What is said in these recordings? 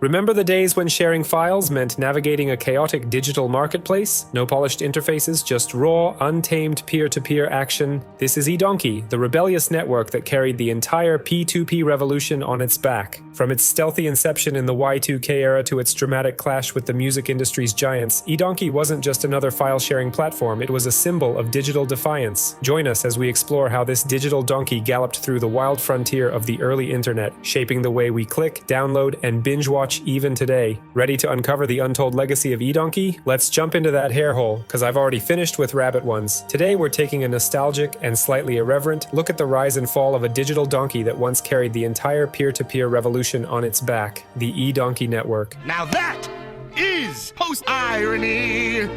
Remember the days when sharing files meant navigating a chaotic digital marketplace? No polished interfaces, just raw, untamed peer-to-peer action. This is eDonkey, the rebellious network that carried the entire P2P revolution on its back. From its stealthy inception in the Y2K era to its dramatic clash with the music industry's giants, eDonkey wasn't just another file-sharing platform, it was a symbol of digital defiance. Join us as we explore how this digital donkey galloped through the wild frontier of the early internet, shaping the way we click, download, and binge-watch even today. Ready to uncover the untold legacy of eDonkey? Let's jump into that hair hole, because I've already finished with rabbit ones. Today we're taking a nostalgic and slightly irreverent look at the rise and fall of a digital donkey that once carried the entire peer-to-peer revolution on its back, the eDonkey network. Now that is post-irony!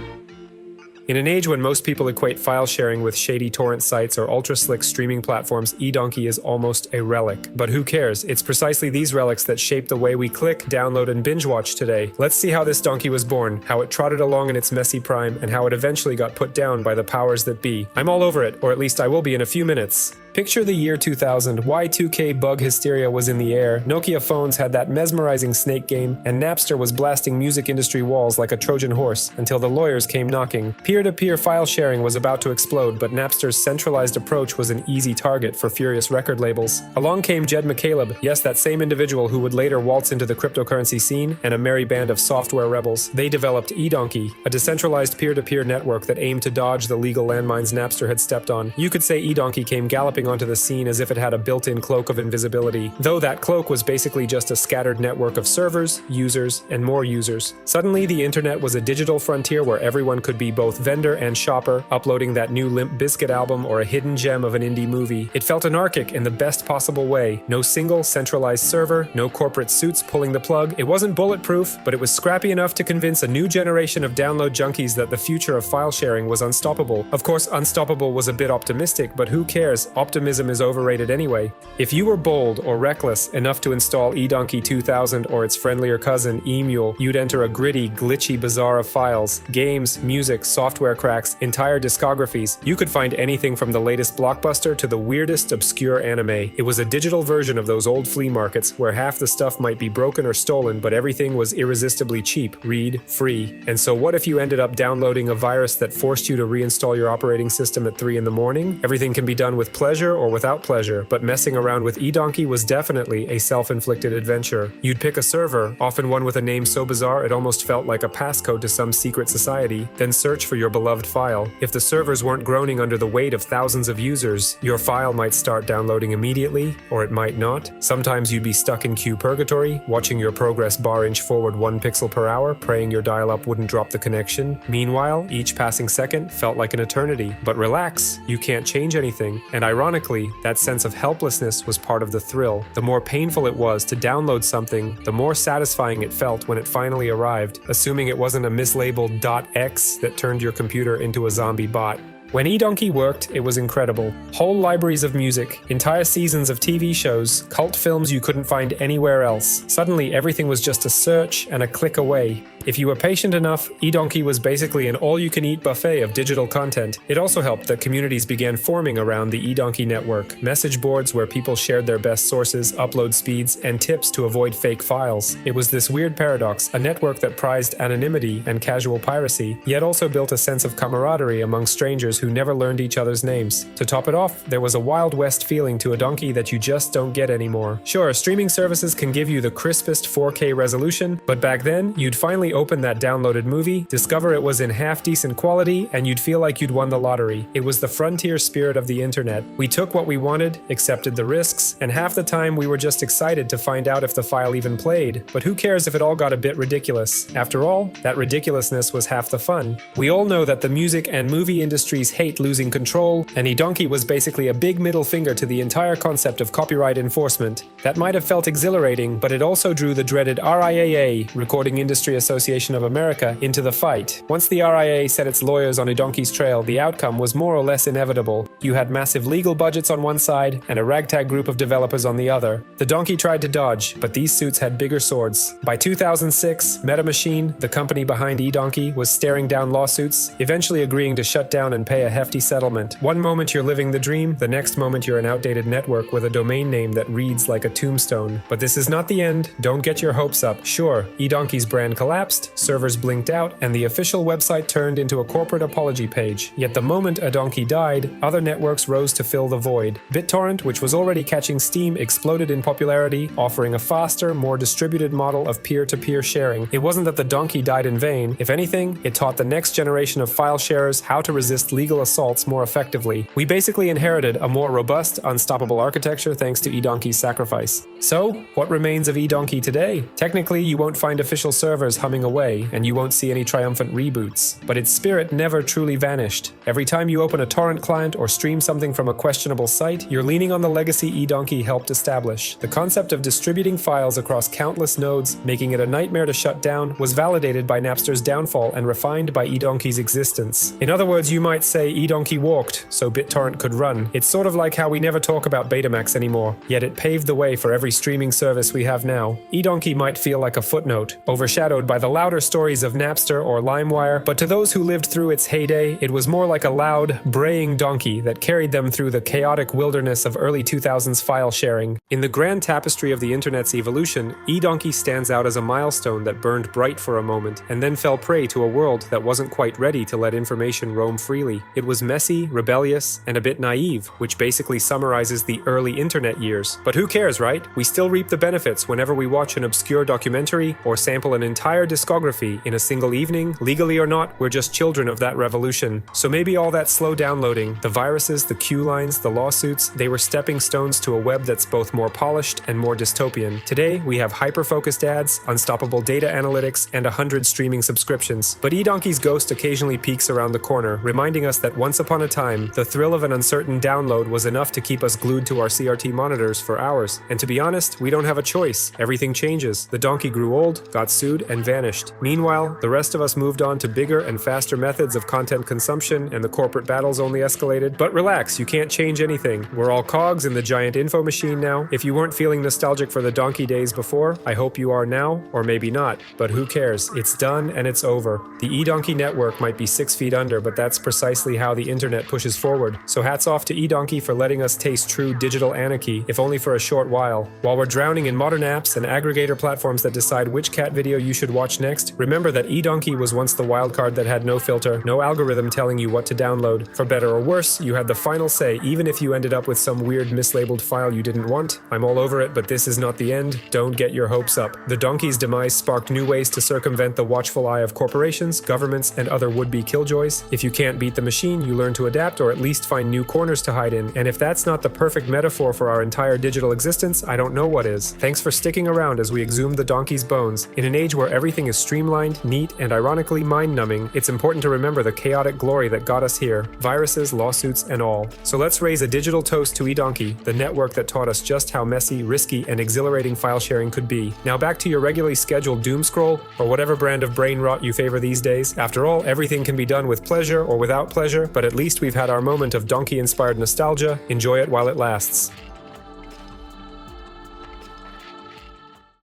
In an age when most people equate file sharing with shady torrent sites or ultra-slick streaming platforms, eDonkey is almost a relic. But who cares? It's precisely these relics that shape the way we click, download, and binge-watch today. Let's see how this donkey was born, how it trotted along in its messy prime, and how it eventually got put down by the powers that be. I'm all over it, or at least I will be in a few minutes. Picture the year 2000, Y2K bug hysteria was in the air, Nokia phones had that mesmerizing snake game, and Napster was blasting music industry walls like a Trojan horse until the lawyers came knocking. Peer-to-peer file sharing was about to explode, but Napster's centralized approach was an easy target for furious record labels. Along came Jed McCaleb, yes, that same individual who would later waltz into the cryptocurrency scene, and a merry band of software rebels. They developed eDonkey, a decentralized peer-to-peer network that aimed to dodge the legal landmines Napster had stepped on. You could say eDonkey came galloping onto the scene as if it had a built-in cloak of invisibility, though that cloak was basically just a scattered network of servers, users, and more users. Suddenly, the internet was a digital frontier where everyone could be both vendor and shopper, uploading that new Limp Bizkit album or a hidden gem of an indie movie. It felt anarchic in the best possible way. No single, centralized server, no corporate suits pulling the plug. It wasn't bulletproof, but it was scrappy enough to convince a new generation of download junkies that the future of file sharing was unstoppable. Of course, unstoppable was a bit optimistic, but who cares? Optimism is overrated anyway. If you were bold or reckless enough to install eDonkey 2000 or its friendlier cousin eMule, you'd enter a gritty, glitchy bazaar of files. Games, music, software cracks, entire discographies. You could find anything from the latest blockbuster to the weirdest obscure anime. It was a digital version of those old flea markets where half the stuff might be broken or stolen, but everything was irresistibly cheap, read, free. And so what if you ended up downloading a virus that forced you to reinstall your operating system at 3 in the morning? Everything can be done with pleasure or without pleasure, but messing around with eDonkey was definitely a self-inflicted adventure. You'd pick a server, often one with a name so bizarre it almost felt like a passcode to some secret society, then search for your beloved file. If the servers weren't groaning under the weight of thousands of users, your file might start downloading immediately, or it might not. Sometimes you'd be stuck in queue purgatory, watching your progress bar inch forward 1 pixel per hour, praying your dial-up wouldn't drop the connection. Meanwhile, each passing second felt like an eternity. But relax, you can't change anything, and ironically, that sense of helplessness was part of the thrill. The more painful it was to download something, the more satisfying it felt when it finally arrived, assuming it wasn't a mislabeled .x that turned your computer into a zombie bot. When eDonkey worked, it was incredible. Whole libraries of music, entire seasons of TV shows, cult films you couldn't find anywhere else. Suddenly, everything was just a search and a click away. If you were patient enough, eDonkey was basically an all-you-can-eat buffet of digital content. It also helped that communities began forming around the eDonkey network. Message boards where people shared their best sources, upload speeds, and tips to avoid fake files. It was this weird paradox, a network that prized anonymity and casual piracy, yet also built a sense of camaraderie among strangers who never learned each other's names. To top it off, there was a Wild West feeling to eDonkey that you just don't get anymore. Sure, streaming services can give you the crispest 4K resolution, but back then, you'd finally open that downloaded movie, discover it was in half-decent quality, and you'd feel like you'd won the lottery. It was the frontier spirit of the internet. We took what we wanted, accepted the risks, and half the time we were just excited to find out if the file even played. But who cares if it all got a bit ridiculous? After all, that ridiculousness was half the fun. We all know that the music and movie industries hate losing control, and eDonkey was basically a big middle finger to the entire concept of copyright enforcement. That might have felt exhilarating, but it also drew the dreaded RIAA, Recording Industry Association, Association of America, into the fight. Once the RIA set its lawyers on eDonkey's trail, the outcome was more or less inevitable. You had massive legal budgets on one side and a ragtag group of developers on the other. The donkey tried to dodge, but these suits had bigger swords. By 2006, MetaMachine, the company behind eDonkey, was staring down lawsuits, eventually agreeing to shut down and pay a hefty settlement. One moment you're living the dream, the next moment you're an outdated network with a domain name that reads like a tombstone. But this is not the end. Don't get your hopes up. Sure, eDonkey's brand collapsed, servers blinked out, and the official website turned into a corporate apology page. Yet the moment eDonkey died, other networks rose to fill the void. BitTorrent, which was already catching steam, exploded in popularity, offering a faster, more distributed model of peer-to-peer sharing. It wasn't that the donkey died in vain. If anything, it taught the next generation of file sharers how to resist legal assaults more effectively. We basically inherited a more robust, unstoppable architecture thanks to eDonkey's sacrifice. So, what remains of eDonkey today? Technically, you won't find official servers humming away, and you won't see any triumphant reboots. But its spirit never truly vanished. Every time you open a torrent client or stream something from a questionable site, you're leaning on the legacy eDonkey helped establish. The concept of distributing files across countless nodes, making it a nightmare to shut down, was validated by Napster's downfall and refined by eDonkey's existence. In other words, you might say eDonkey walked so BitTorrent could run. It's sort of like how we never talk about Betamax anymore, yet it paved the way for every streaming service we have now. eDonkey might feel like a footnote, overshadowed by the louder stories of Napster or LimeWire, but to those who lived through its heyday, it was more like a loud, braying donkey that carried them through the chaotic wilderness of early 2000s file sharing. In the grand tapestry of the internet's evolution, eDonkey stands out as a milestone that burned bright for a moment, and then fell prey to a world that wasn't quite ready to let information roam freely. It was messy, rebellious, and a bit naive, which basically summarizes the early internet years. But who cares, right? We still reap the benefits whenever we watch an obscure documentary or sample an entire discography in a single evening. Legally or not, we're just children of that revolution. So maybe all that slow downloading, the viruses, the queue lines, the lawsuits, they were stepping stones to a web that's both more polished and more dystopian. Today, we have hyper-focused ads, unstoppable data analytics, and 100 streaming subscriptions. But eDonkey's ghost occasionally peeks around the corner, reminding us that once upon a time, the thrill of an uncertain download was enough to keep us glued to our CRT monitors for hours. And to be honest, we don't have a choice. Everything changes. The donkey grew old, got sued, and vanished. Meanwhile, the rest of us moved on to bigger and faster methods of content consumption, and the corporate battles only escalated. But relax, you can't change anything. We're all cogs in the giant info machine now. If you weren't feeling nostalgic for the donkey days before, I hope you are now, or maybe not. But who cares? It's done and it's over. The eDonkey network might be 6 feet under, but that's precisely how the internet pushes forward. So hats off to eDonkey for letting us taste true digital anarchy, if only for a short while. While we're drowning in modern apps and aggregator platforms that decide which cat video you should watch next, remember that eDonkey was once the wildcard that had no filter, no algorithm telling you what to download. For better or worse, you had the final say, even if you ended up with some weird mislabeled file you didn't want. I'm all over it, but this is not the end. Don't get your hopes up. The donkey's demise sparked new ways to circumvent the watchful eye of corporations, governments, and other would-be killjoys. If you can't beat the machine, you learn to adapt or at least find new corners to hide in. And if that's not the perfect metaphor for our entire digital existence, I don't know what is. Thanks for sticking around as we exhume the donkey's bones. In an age where everything is streamlined, neat, and ironically mind-numbing, it's important to remember the chaotic glory that got us here. Viruses, lawsuits, and all. So let's raise a digital toast to eDonkey, the network that taught us just how messy, risky, and exhilarating file sharing could be. Now back to your regularly scheduled doom scroll, or whatever brand of brain rot you favor these days. After all, everything can be done with pleasure or without pleasure, but at least we've had our moment of donkey-inspired nostalgia. Enjoy it while it lasts.